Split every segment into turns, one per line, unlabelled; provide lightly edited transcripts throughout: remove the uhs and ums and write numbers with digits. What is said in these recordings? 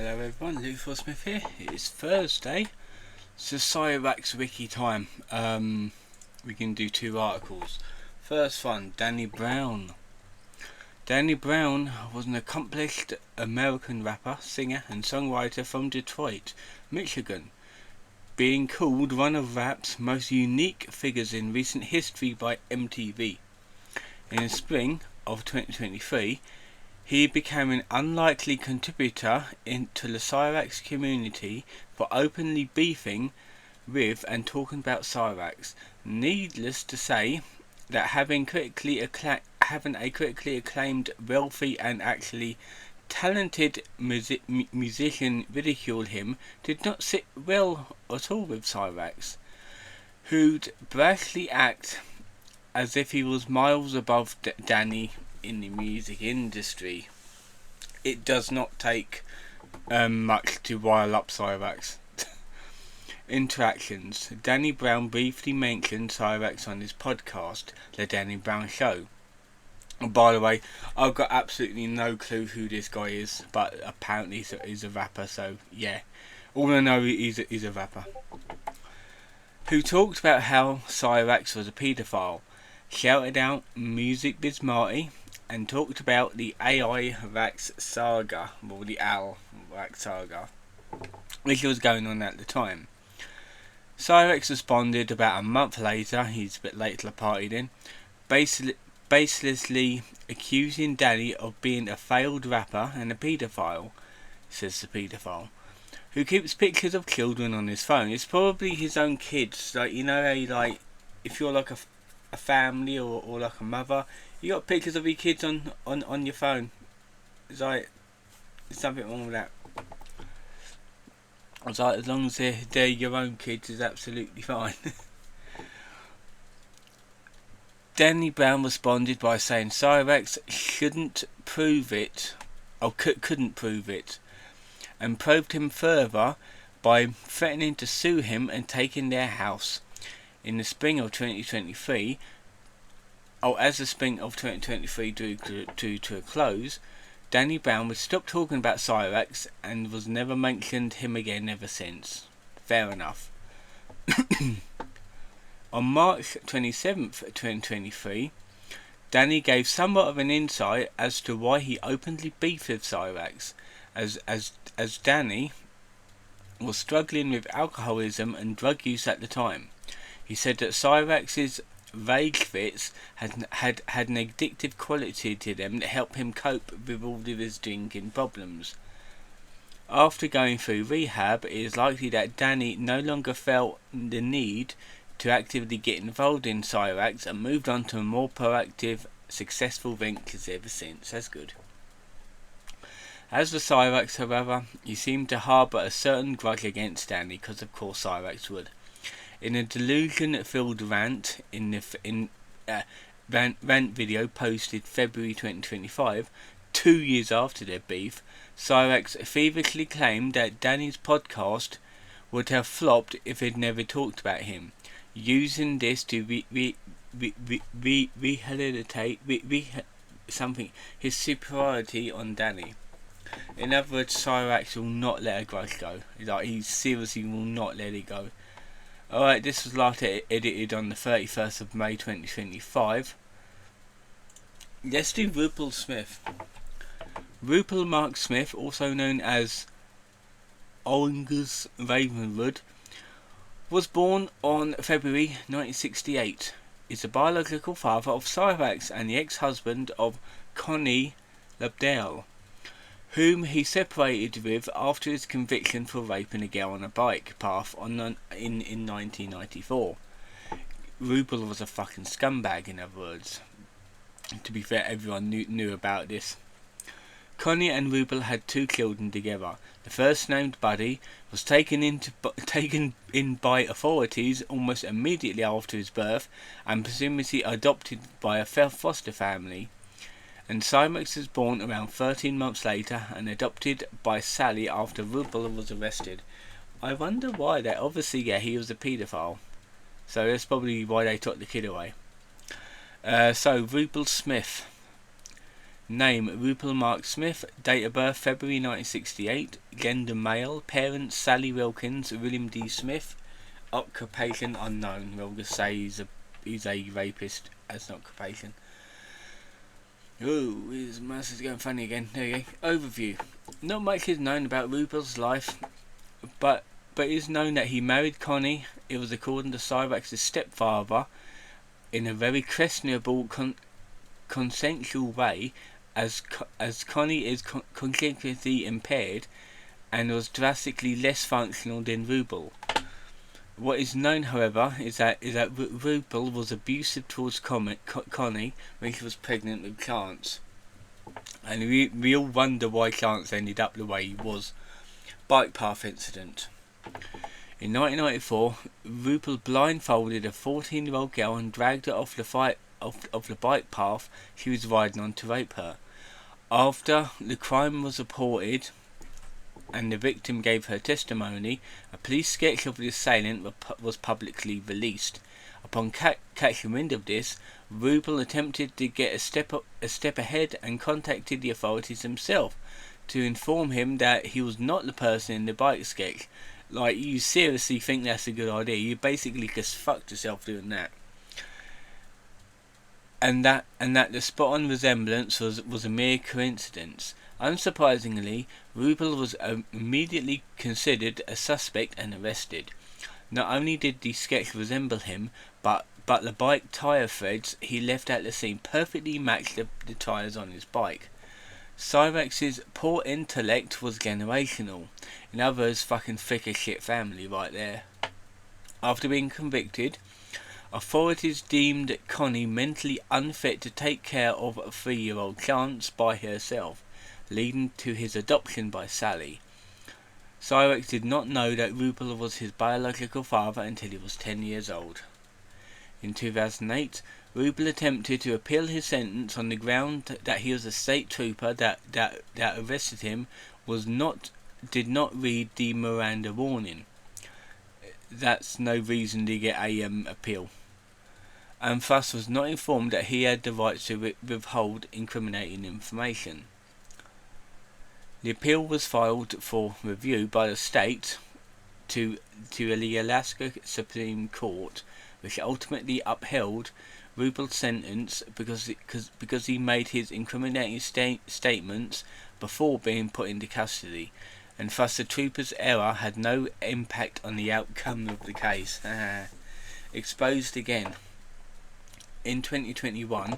Hello everyone, Ruple Smith here. It's Thursday, so Cyraxx Wiki time. We can do two articles. First one, Danny Brown. Danny Brown was an accomplished American rapper, singer and songwriter from Detroit, Michigan, being called one of rap's most unique figures in recent history by MTV. In the spring of 2023, he became an unlikely contributor into the Cyraxx community for openly beefing with and talking about Cyraxx. Needless to say that having a critically acclaimed, wealthy and actually talented musician ridicule him did not sit well at all with Cyraxx, who'd brashly act as if he was miles above Danny in the music industry. It does not take much to rile up Cyraxx. Interactions. Danny Brown briefly mentioned Cyraxx on his podcast, The Danny Brown Show. And by the way, I've got absolutely no clue who this guy is, but apparently he's a rapper, so yeah. All I know is he's a rapper. Who talked about how Cyraxx was a paedophile, shouted out Music Biz Marty, and talked about the AI Rax saga, or the Al Rax saga, which was going on at the time. Cyraxx responded about a month later, he's a bit late to the party then, baselessly accusing Danny of being a failed rapper and a paedophile, says the paedophile, who keeps pictures of children on his phone. It's probably his own kids, like, you know how you, like, if you're like a family or like a mother, you got pictures of your kids on your phone. It's like, there's something wrong with that. It's like, as long as they're your own kids, is absolutely fine. Danny Brown responded by saying Cyraxx couldn't prove it, and probed him further by threatening to sue him and taking their house. In the spring of 2023, as the spring of 2023 drew to a close, Danny Brown would stop talking about Cyraxx and was never mentioned him again ever since. Fair enough. On March 27th, 2023, Danny gave somewhat of an insight as to why he openly beefed with Cyraxx, as Danny was struggling with alcoholism and drug use at the time. He said that Cyraxx's rage fits had an addictive quality to them that helped him cope with all of his drinking problems. After going through rehab, it is likely that Danny no longer felt the need to actively get involved in Cyraxx and moved on to more proactive, successful ventures ever since. That's good. As for Cyraxx, however, he seemed to harbour a certain grudge against Danny, because of course Cyraxx would. In a delusion-filled rant rant video posted February 2025, 2 years after their beef, Cyraxx feverishly claimed that Danny's podcast would have flopped if he'd never talked about him, using this to rehabilitate his superiority on Danny. In other words, Cyraxx will not let a grudge go. Like, he seriously will not let it go. Alright, this was last edited on the 31st of May 2025. Let's do Ruple Smith. Ruple Mark Smith, also known as Angus Ravenwood, was born on February 1968. Is the biological father of Cyraxx and the ex-husband of Connie Lobdell, whom he separated with after his conviction for raping a girl on a bike path in 1994. Ruple was a fucking scumbag, in other words. To be fair, everyone knew about this. Connie and Ruple had 2 children together. The first, named Buddy, was taken in by authorities almost immediately after his birth and presumably adopted by a foster family. And Cyraxx was born around 13 months later and adopted by Sally after Ruple was arrested. I wonder why. That obviously, yeah, he was a paedophile, so that's probably why they took the kid away. So Ruple Smith. Name Ruple Mark Smith. Date of birth February 1968. Gender male. Parents Sally Wilkins, William D. Smith. Occupation unknown. We'll just say he's a rapist as an occupation. Oh, his mouse is going funny again. There you go. Overview. Not much is known about Ruple's life, but it is known that he married Connie. It was according to Cyraxx's stepfather in a very questionable consensual way, as Connie is cognitively impaired and was drastically less functional than Ruple. What is known, however, is that Ruple was abusive towards Connie when she was pregnant with Chance, and we all wonder why Chance ended up the way he was. Bike path incident. In 1994, Ruple blindfolded a 14-year-old girl and dragged her off the bike path she was riding on to rape her. After the crime was reported and the victim gave her testimony, a police sketch of the assailant was publicly released. Upon catching wind of this, Ruple attempted to get a step ahead and contacted the authorities himself to inform him that he was not the person in the bike sketch. Like, you seriously think that's a good idea? You basically just fucked yourself doing that. And that the spot-on resemblance was a mere coincidence. Unsurprisingly, Ruple was immediately considered a suspect and arrested. Not only did the sketch resemble him, but the bike tyre threads he left at the scene perfectly matched the tyres on his bike. Cyraxx's poor intellect was generational. In other words, fucking thick as shit family right there. After being convicted, authorities deemed Connie mentally unfit to take care of a 3-year-old Chance by herself, leading to his adoption by Sally. Cyraxx did not know that Ruple was his biological father until he was 10 years old. In 2008, Ruple attempted to appeal his sentence on the ground that he was a state trooper that arrested him did not read the Miranda warning. That's no reason to get a appeal, and thus was not informed that he had the right to withhold incriminating information. The appeal was filed for review by the state to the Alaska Supreme Court, which ultimately upheld Ruple's sentence because he made his incriminating statements before being put into custody, and thus the trooper's error had no impact on the outcome of the case. Exposed again. In 2021,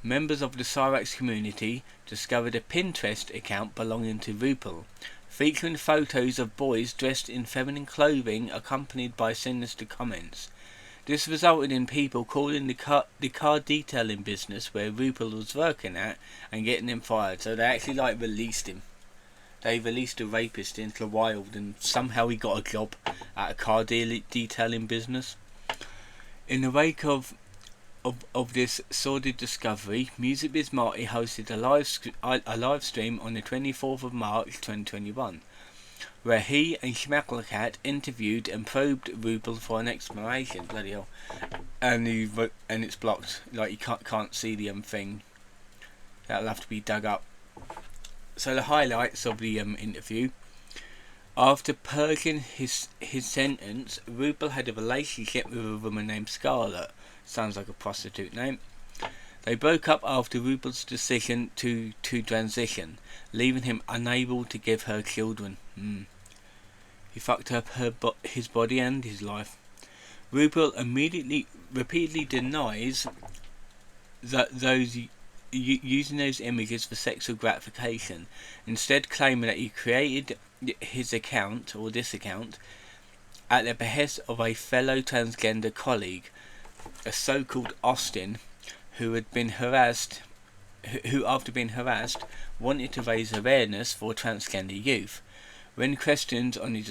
members of the Cyraxx community discovered a Pinterest account belonging to Ruple, featuring photos of boys dressed in feminine clothing accompanied by sinister comments. This resulted in people calling the car detailing business where Ruple was working at and getting him fired. So they actually released him. They released a rapist into the wild, and somehow he got a job at a car detailing business. In the wake of this sordid discovery, Music Biz Marty hosted a live stream on the 24th of March 2021, where he and Schmacklecat interviewed and probed Ruple for an explanation. Bloody hell! And it's blocked. Like, you can't see the thing. That'll have to be dug up. So the highlights of the interview. After purging his sentence, Ruple had a relationship with a woman named Scarlett. Sounds like a prostitute name. They broke up after Ruple's decision to transition, leaving him unable to give her children. He fucked up his body and his life. Ruple repeatedly denies that using those images for sexual gratification, instead claiming that he created his account, or this account, at the behest of a fellow transgender colleague, a so-called Austin, who after being harassed, wanted to raise awareness for transgender youth. When questioned on the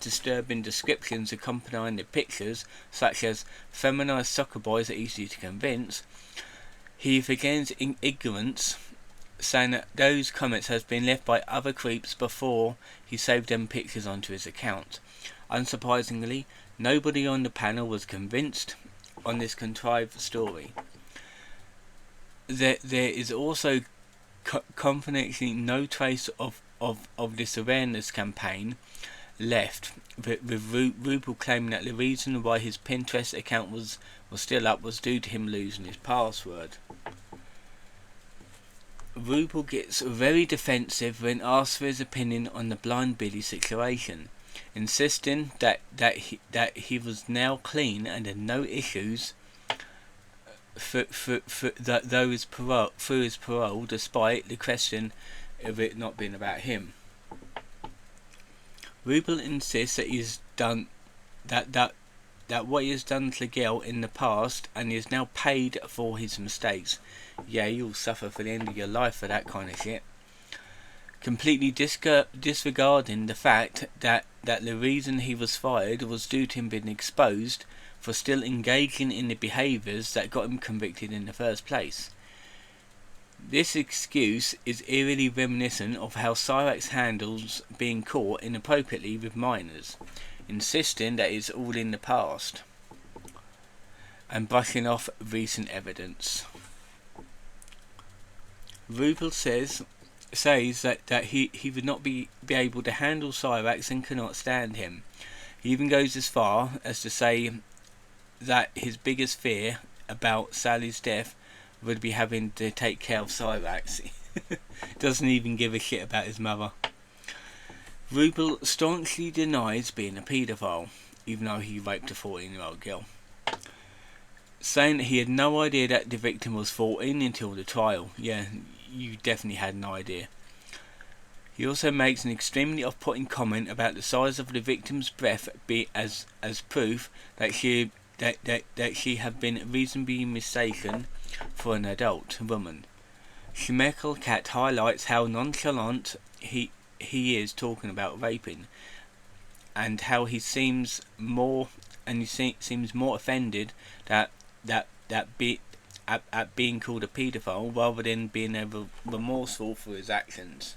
disturbing descriptions accompanying the pictures, such as feminized soccer boys are easy to convince, he regains ignorance, saying that those comments has been left by other creeps before he saved them pictures onto his account. Unsurprisingly, nobody on the panel was convinced on this contrived story. There is also confidently no trace of this awareness campaign left, with Ruple claiming that the reason why his Pinterest account was still up was due to him losing his password. Ruple gets very defensive when asked for his opinion on the Blind Billy situation, insisting that he was now clean and had no issues through his parole, despite the question of it not being about him. Ruple insists that he's done that what he has done to the girl in the past, and he is now paid for his mistakes. Yeah, you'll suffer for the end of your life for that kind of shit. Completely disregarding the fact that the reason he was fired was due to him being exposed for still engaging in the behaviours that got him convicted in the first place. This excuse is eerily reminiscent of how Cyraxx handles being caught inappropriately with minors, insisting that it's all in the past and brushing off recent evidence. Ruple says that he would not be able to handle Cyraxx and cannot stand him. He even goes as far as to say that his biggest fear about Sally's death would be having to take care of Cyraxx. Doesn't even give a shit about his mother. Ruple staunchly denies being a paedophile, even though he raped a 14-year-old girl, saying that he had no idea that the victim was 14 until the trial. Yeah, you definitely had no idea. He also makes an extremely off-putting comment about the size of the victim's breast as proof that she had been reasonably mistaken for an adult woman. Schmeckelcat highlights how nonchalant he is talking about raping, and how he seems more offended at being called a paedophile rather than being remorseful for his actions.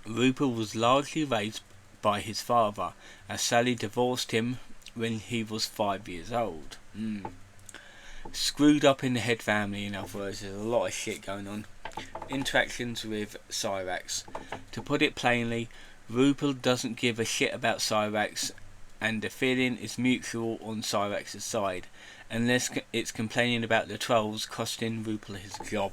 Ruple was largely raised by his father, as Sally divorced him when he was 5 years old. Screwed up in the head family, in other words. There's a lot of shit going on. Interactions with Cyraxx. To put it plainly, Ruple doesn't give a shit about Cyraxx, and the feeling is mutual on Cyraxx's side, unless it's complaining about the trolls costing Ruple his job.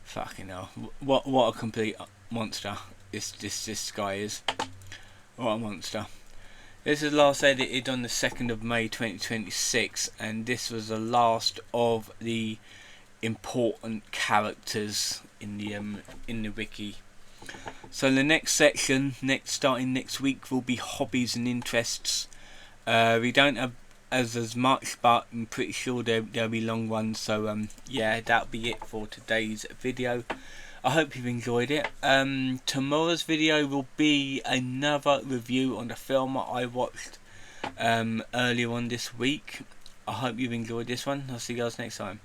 Fucking hell. What a complete monster this guy is. What a monster. This is last edited on the 2nd of May 2026, and this was the last of the important characters in the wiki. So the next section, starting next week, will be hobbies and interests. We don't have as much, but I'm pretty sure there'll be long ones. So yeah, that'll be it for today's video. I hope you've enjoyed it. Tomorrow's video will be another review on the film I watched earlier on this week. I hope you've enjoyed this one. I'll see you guys next time.